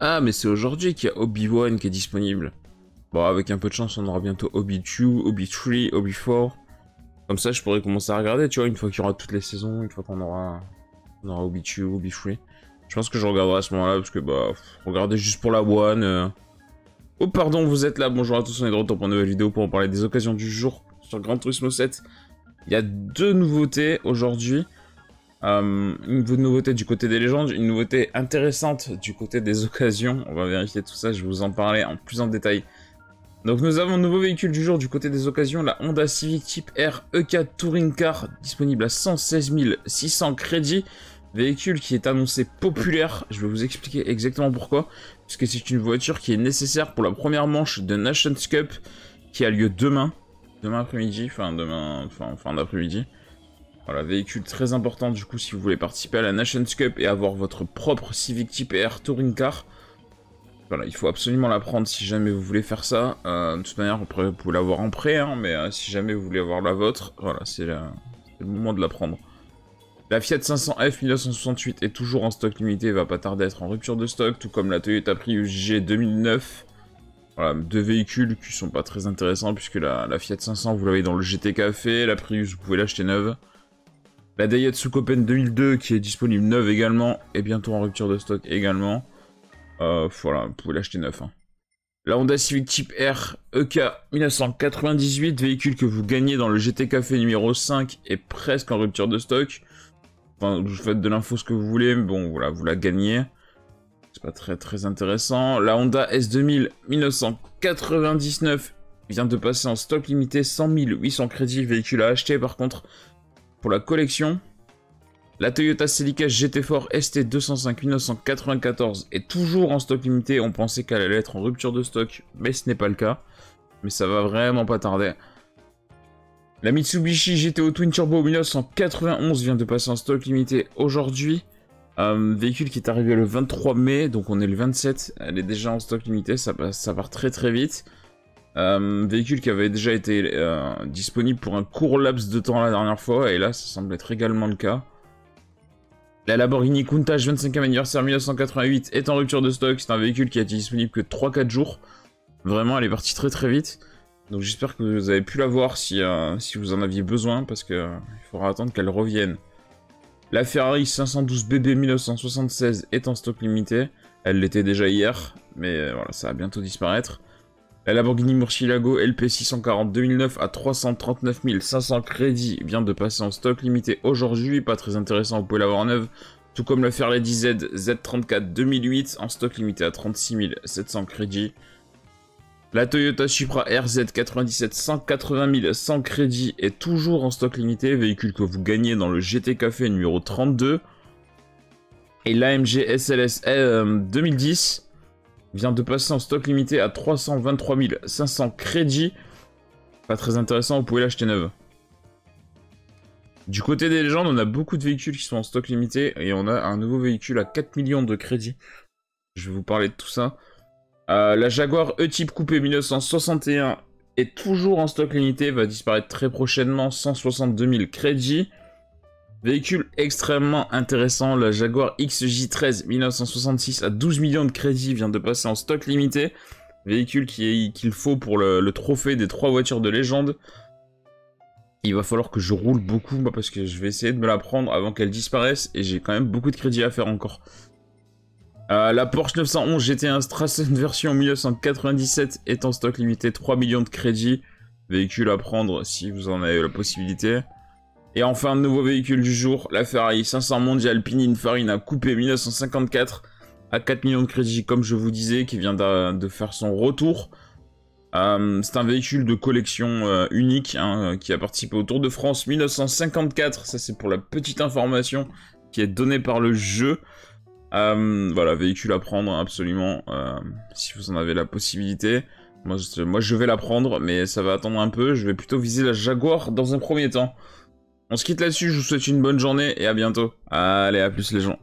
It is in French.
Ah, mais c'est aujourd'hui qu'il y a Obi-Wan qui est disponible. Bon, avec un peu de chance, on aura bientôt Obi-2, Obi-3, Obi-4. Comme ça, je pourrais commencer à regarder, tu vois, une fois qu'il y aura toutes les saisons, une fois qu'on aura Obi-2, Obi-3. Je pense que je regarderai à ce moment-là, parce que, bah, regardez juste pour la one. Oh, pardon, vous êtes là. Bonjour à tous, on est de retour pour une nouvelle vidéo pour en parler des occasions du jour sur Gran Turismo 7. Il y a deux nouveautés aujourd'hui. Une nouveauté du côté des légendes, une nouveauté intéressante du côté des occasions. On va vérifier tout ça, je vais vous en parler en plus en détail. Donc nous avons un nouveau véhicule du jour du côté des occasions, la Honda Civic Type R EK Touring Car, disponible à 116 600 crédits. Véhicule qui est annoncé populaire, je vais vous expliquer exactement pourquoi. Puisque c'est une voiture qui est nécessaire pour la première manche de Nations Cup, qui a lieu demain. Demain après-midi, fin d'après-midi. Voilà, véhicule très important du coup si vous voulez participer à la Nations Cup et avoir votre propre Civic Type R Touring Car. Voilà, il faut absolument la prendre si jamais vous voulez faire ça. De toute manière, après, vous pouvez l'avoir en prêt, hein, mais si jamais vous voulez avoir la vôtre, voilà, c'est le moment de la prendre. La Fiat 500F 1968 est toujours en stock limité, va pas tarder à être en rupture de stock, tout comme la Toyota Prius G 2009. Voilà, deux véhicules qui sont pas très intéressants, puisque la Fiat 500, vous l'avez dans le GT Café, la Prius, vous pouvez l'acheter neuve. La Daihatsu Copen 2002, qui est disponible neuve également, et bientôt en rupture de stock également. Voilà, vous pouvez l'acheter neuf. Hein. La Honda Civic Type R EK 1998, véhicule que vous gagnez dans le GT Café numéro 5, est presque en rupture de stock. Enfin, vous faites de l'info ce que vous voulez, mais bon, voilà, vous la gagnez. C'est pas très intéressant. La Honda S2000 1999 vient de passer en stock limité 100 800 crédits, véhicule à acheter par contre pour la collection. La Toyota Celica GT4 ST205 1994 est toujours en stock limité. On pensait qu'elle allait être en rupture de stock, mais ce n'est pas le cas. Mais ça va vraiment pas tarder. La Mitsubishi GTO Twin Turbo 1991 vient de passer en stock limité aujourd'hui. Véhicule qui est arrivé le 23 mai, donc on est le 27. Elle est déjà en stock limité, ça part très vite. Véhicule qui avait déjà été disponible pour un court laps de temps la dernière fois, et là ça semble être également le cas. La Lamborghini Countach 25e anniversaire 1988 est en rupture de stock. C'est un véhicule qui a été disponible que 3-4 jours. Vraiment, elle est partie très vite. Donc j'espère que vous avez pu la voir si vous en aviez besoin, parce que il faudra attendre qu'elle revienne. La Ferrari 512 BB 1976 est en stock limité. Elle l'était déjà hier, mais voilà, ça va bientôt disparaître. La Lamborghini Murcielago LP 640 2009 à 339 500 crédits vient de passer en stock limité aujourd'hui, pas très intéressant, vous pouvez l'avoir neuve. Tout comme la Fairlady Z Z34 2008 en stock limité à 36 700 crédits. La Toyota Supra RZ 97 180 100 crédits est toujours en stock limité, véhicule que vous gagnez dans le GT Café numéro 32. Et l'AMG SLS 2010 vient de passer en stock limité à 323 500 crédits. Pas très intéressant, vous pouvez l'acheter neuve. Du côté des légendes, on a beaucoup de véhicules qui sont en stock limité. Et on a un nouveau véhicule à 4 millions de crédits. Je vais vous parler de tout ça. La Jaguar E-Type Coupé 1961 est toujours en stock limité. Va disparaître très prochainement, 162 000 crédits. Véhicule extrêmement intéressant, la Jaguar XJ13 1966 à 12 millions de crédits vient de passer en stock limité. Véhicule qu'il faut pour le trophée des 3 voitures de légende. Il va falloir que je roule beaucoup, moi, parce que je vais essayer de me la prendre avant qu'elle disparaisse. Et j'ai quand même beaucoup de crédits à faire encore. La Porsche 911 GT1 Strassen version 1997 est en stock limité, 3 millions de crédits. Véhicule à prendre si vous en avez la possibilité. Et enfin, nouveau véhicule du jour, la Ferrari 500 Mondial Pininfarina Coupé 1954 à 4 millions de crédits, comme je vous disais, qui vient de faire son retour. C'est un véhicule de collection unique, hein, qui a participé au Tour de France 1954. Ça, c'est pour la petite information qui est donnée par le jeu. Voilà, véhicule à prendre, absolument, si vous en avez la possibilité. Moi, je vais la prendre, mais ça va attendre un peu. Je vais plutôt viser la Jaguar dans un premier temps. On se quitte là-dessus, je vous souhaite une bonne journée et à bientôt. Allez, à plus les gens.